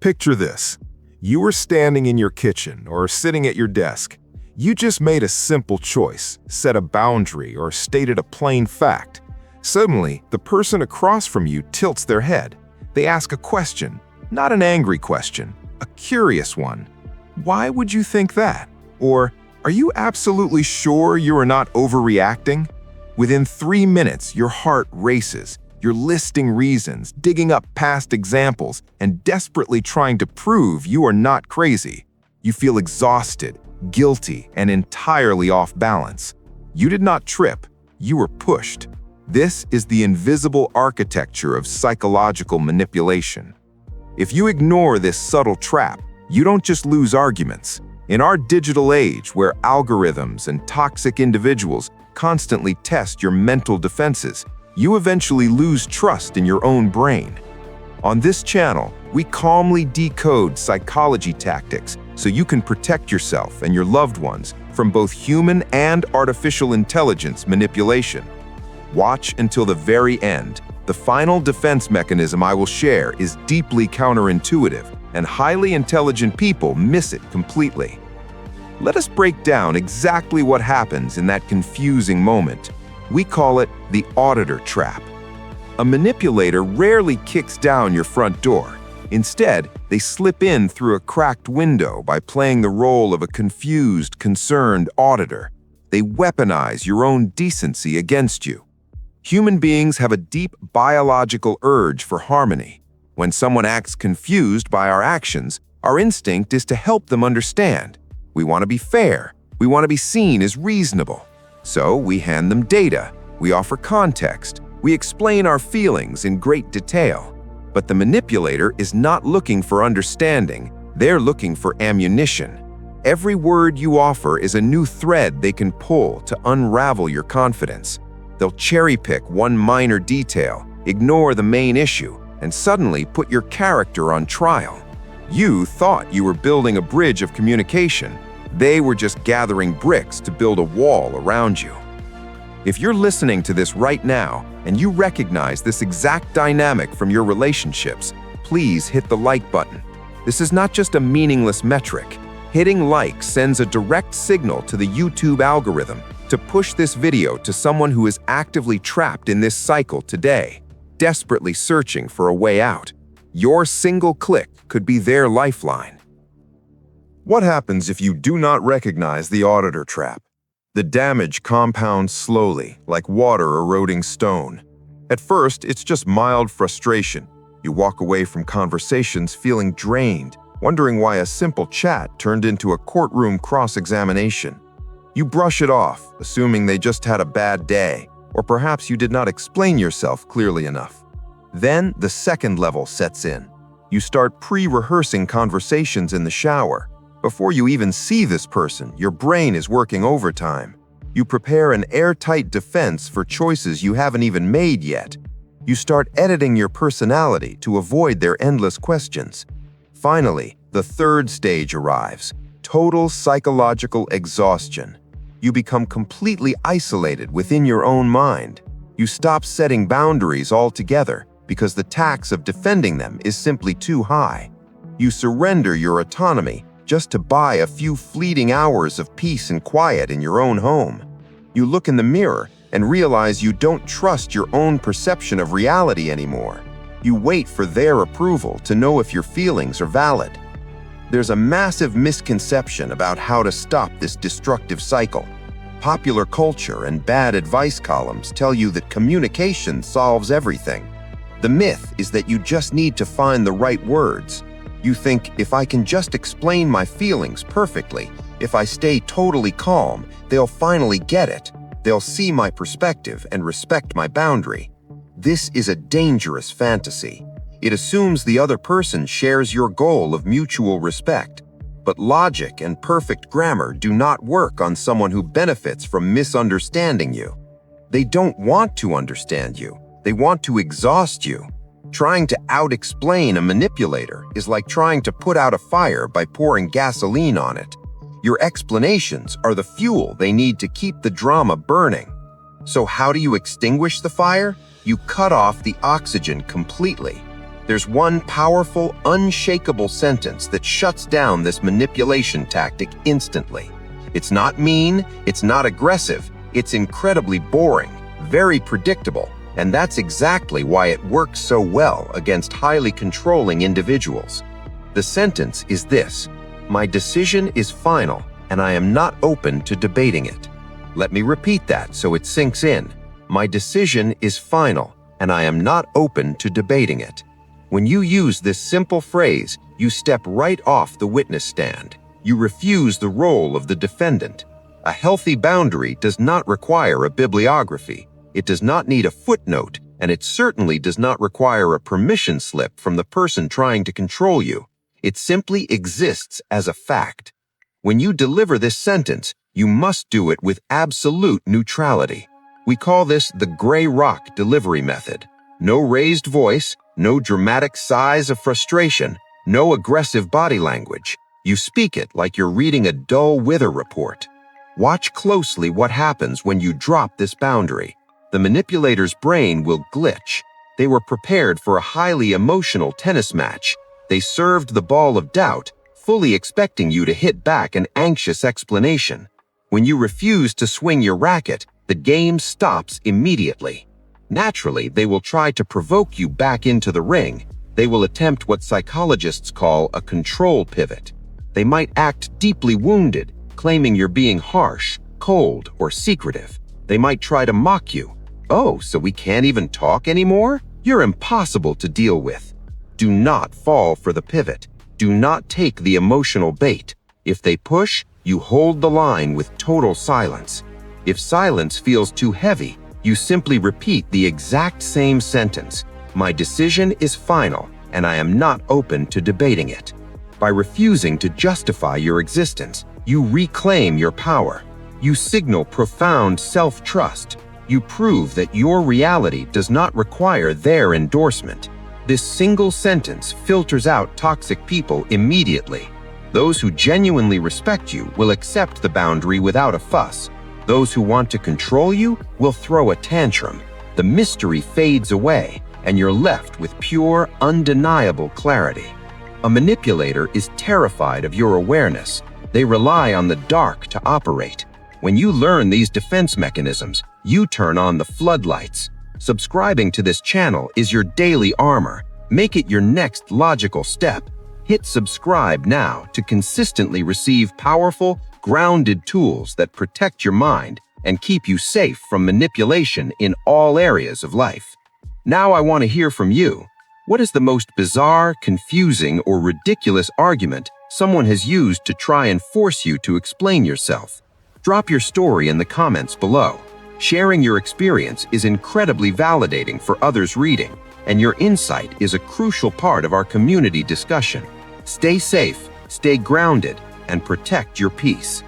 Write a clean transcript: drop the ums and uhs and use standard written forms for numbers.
Picture this. You were standing in your kitchen or sitting at your desk. You just made a simple choice, set a boundary, or stated a plain fact. Suddenly, the person across from you tilts their head. They ask a question, not an angry question, a curious one. Why would you think that? Or, are you absolutely sure you are not overreacting? Within 3 minutes, your heart races. You're listing reasons, digging up past examples, and desperately trying to prove you are not crazy. You feel exhausted, guilty, and entirely off balance. You did not trip, you were pushed. This is the invisible architecture of psychological manipulation. If you ignore this subtle trap, you don't just lose arguments. In our digital age, where algorithms and toxic individuals constantly test your mental defenses, you eventually lose trust in your own brain. On this channel, we calmly decode psychology tactics so you can protect yourself and your loved ones from both human and artificial intelligence manipulation. Watch until the very end. The final defense mechanism I will share is deeply counterintuitive, and highly intelligent people miss it completely. Let us break down exactly what happens in that confusing moment. We call it the Auditor Trap. A manipulator rarely kicks down your front door. Instead, they slip in through a cracked window by playing the role of a confused, concerned auditor. They weaponize your own decency against you. Human beings have a deep biological urge for harmony. When someone acts confused by our actions, our instinct is to help them understand. We want to be fair. We want to be seen as reasonable. So we hand them data. We offer context. We explain our feelings in great detail. But the manipulator is not looking for understanding. They're looking for ammunition. Every word you offer is a new thread they can pull to unravel your confidence. They'll cherry-pick one minor detail, ignore the main issue, and suddenly put your character on trial. You thought you were building a bridge of communication. They were just gathering bricks to build a wall around you. If you're listening to this right now and you recognize this exact dynamic from your relationships, please hit the like button. This is not just a meaningless metric. Hitting like sends a direct signal to the YouTube algorithm to push this video to someone who is actively trapped in this cycle today, desperately searching for a way out. Your single click could be their lifeline. What happens if you do not recognize the auditor trap? The damage compounds slowly, like water eroding stone. At first, it's just mild frustration. You walk away from conversations feeling drained, wondering why a simple chat turned into a courtroom cross-examination. You brush it off, assuming they just had a bad day, or perhaps you did not explain yourself clearly enough. Then the second level sets in. You start pre-rehearsing conversations in the shower. Before you even see this person, your brain is working overtime. You prepare an airtight defense for choices you haven't even made yet. You start editing your personality to avoid their endless questions. Finally, the third stage arrives: total psychological exhaustion. You become completely isolated within your own mind. You stop setting boundaries altogether because the tax of defending them is simply too high. You surrender your autonomy just to buy a few fleeting hours of peace and quiet in your own home. You look in the mirror and realize you don't trust your own perception of reality anymore. You wait for their approval to know if your feelings are valid. There's a massive misconception about how to stop this destructive cycle. Popular culture and bad advice columns tell you that communication solves everything. The myth is that you just need to find the right words. You think, if I can just explain my feelings perfectly, if I stay totally calm, they'll finally get it. They'll see my perspective and respect my boundary. This is a dangerous fantasy. It assumes the other person shares your goal of mutual respect. But logic and perfect grammar do not work on someone who benefits from misunderstanding you. They don't want to understand you. They want to exhaust you. Trying to out-explain a manipulator is like trying to put out a fire by pouring gasoline on it. Your explanations are the fuel they need to keep the drama burning. So how do you extinguish the fire? You cut off the oxygen completely. There's one powerful, unshakable sentence that shuts down this manipulation tactic instantly. It's not mean, it's not aggressive, it's incredibly boring, very predictable, and that's exactly why it works so well against highly controlling individuals. The sentence is this: my decision is final, and I am not open to debating it. Let me repeat that so it sinks in. My decision is final, and I am not open to debating it. When you use this simple phrase, you step right off the witness stand. You refuse the role of the defendant. A healthy boundary does not require a bibliography. It does not need a footnote, and it certainly does not require a permission slip from the person trying to control you. It simply exists as a fact. When you deliver this sentence, you must do it with absolute neutrality. We call this the gray rock delivery method. No raised voice, no dramatic sighs of frustration, no aggressive body language. You speak it like you're reading a dull weather report. Watch closely what happens when you drop this boundary. The manipulator's brain will glitch. They were prepared for a highly emotional tennis match. They served the ball of doubt, fully expecting you to hit back an anxious explanation. When you refuse to swing your racket, the game stops immediately. Naturally, they will try to provoke you back into the ring. They will attempt what psychologists call a control pivot. They might act deeply wounded, claiming you're being harsh, cold, or secretive. They might try to mock you. Oh, so we can't even talk anymore? You're impossible to deal with. Do not fall for the pivot. Do not take the emotional bait. If they push, you hold the line with total silence. If silence feels too heavy, you simply repeat the exact same sentence. My decision is final, and I am not open to debating it. By refusing to justify your existence, you reclaim your power. You signal profound self-trust. You prove that your reality does not require their endorsement. This single sentence filters out toxic people immediately. Those who genuinely respect you will accept the boundary without a fuss. Those who want to control you will throw a tantrum. The mystery fades away, and you're left with pure, undeniable clarity. A manipulator is terrified of your awareness. They rely on the dark to operate. When you learn these defense mechanisms, you turn on the floodlights. Subscribing to this channel is your daily armor. Make it your next logical step. Hit subscribe now to consistently receive powerful, grounded tools that protect your mind and keep you safe from manipulation in all areas of life. Now I want to hear from you. What is the most bizarre, confusing, or ridiculous argument someone has used to try and force you to explain yourself? Drop your story in the comments below. Sharing your experience is incredibly validating for others reading, and your insight is a crucial part of our community discussion. Stay safe, stay grounded, and protect your peace.